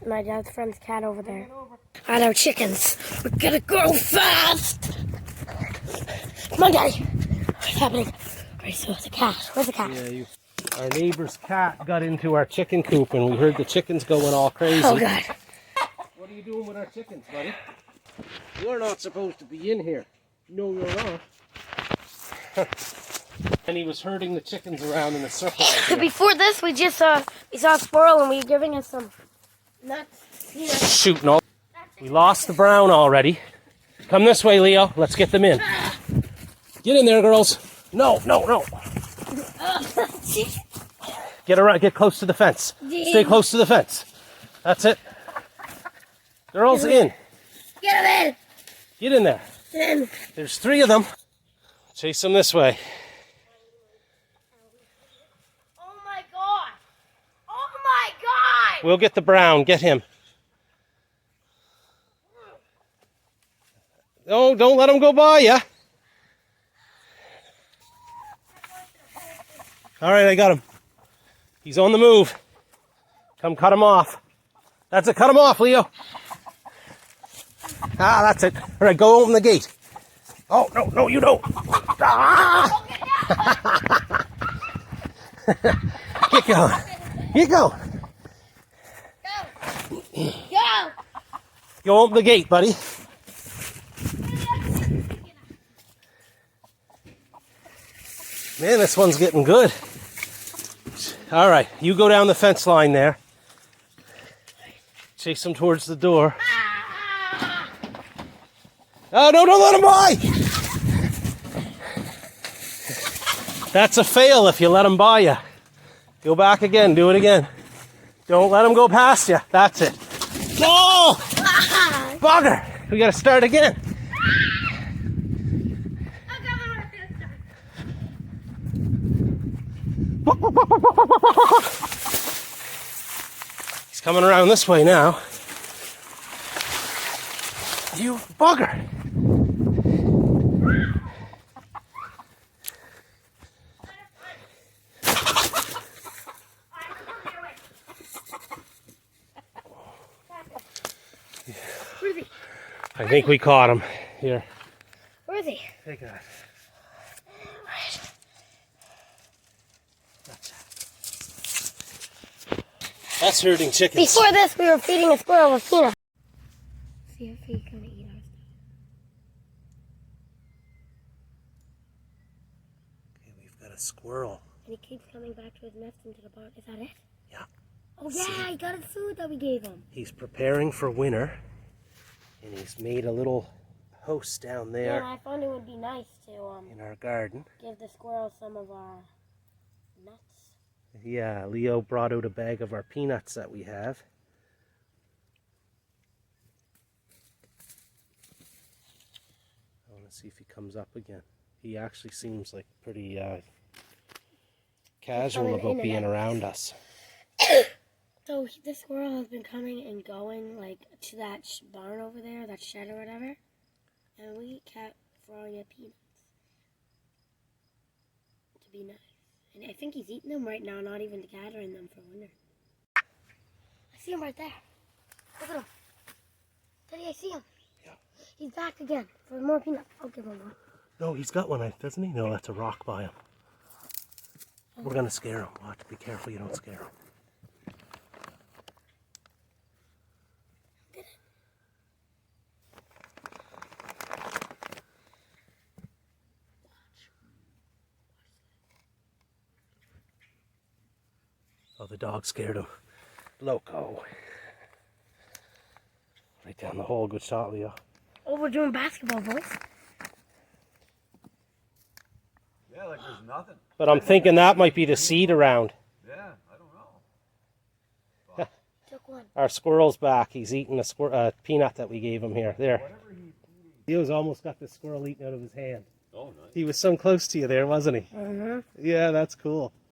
my dad's friend's cat over there. Alright, our chickens. We're gonna go fast! Come on, Daddy. What's happening? Alright, so it's a cat. Where's the cat? Yeah, our neighbor's cat got into our chicken coop and we heard the chickens going all crazy. Oh, God. What are you doing with our chickens, buddy? You're not supposed to be in here. No, you're not. And he was herding the chickens around in a circle. Right Before this, we saw a squirrel and we were giving us some nuts. You know. Shooting all. We lost the brown already. Come this way, Leo. Let's get them in. Get in there, girls. No. Get around. Get close to the fence. Stay close to the fence. That's it. Girls, in. Get them in. Get in there. In. There's 3 of them. Chase them this way. Oh my God. Oh my God. We'll get the brown. Get him. No, don't let him go by ya. All right, I got him. He's on the move. Come cut him off. That's it. Cut him off, Leo. Ah, that's it. All right, go open the gate. Oh, no, you don't. Ah! Get going. Get going. Go. Go open the gate, buddy. Man, this one's getting good. All right, you go down the fence line there. Chase him towards the door. Oh, no, don't let him by! That's a fail if you let him by you. Go back again, do it again. Don't let him go past you. That's it. No! Bugger! We gotta start again. He's coming around this way now. You bugger! Where is he? I think we caught him. Here. Where is he? Take that. That's herding chickens. Before this, we were feeding a squirrel with peanuts. See if he can eat our stuff. Okay, we've got a squirrel. And he keeps coming back to his nest into the barn. Is that it? Yeah. Oh yeah, he got his food that we gave him. He's preparing for winter, and he's made a little house down there. Yeah, I thought it would be nice to in our garden. give the squirrel some of our nuts. Yeah, Leo brought out a bag of our peanuts that we have. I want to see if he comes up again. He actually seems like pretty casual about being around us. So this squirrel has been coming and going like to that barn over there, that shed or whatever, and we kept throwing it peanuts to be nice. And I think he's eating them right now, not even gathering them for winter. I see him right there. Look at him. Daddy, I see him. Yeah. He's back again for more peanuts. I'll give him one. No, he's got one, doesn't he? No, that's a rock by him. We're going to scare him. We'll have to be careful you don't scare him. Oh, the dog scared him. Loco. Right down the hole. Good shot, Leo. Oh, we're doing basketball, boys. Yeah, like there's nothing. But I'm thinking that might be the seed around. Yeah, I don't know. Took one. Our squirrel's back. He's eating a peanut that we gave him here. There. Leo's almost got the squirrel eaten out of his hand. Oh, nice. He was so close to you there, wasn't he? Mm-hmm. Yeah, that's cool.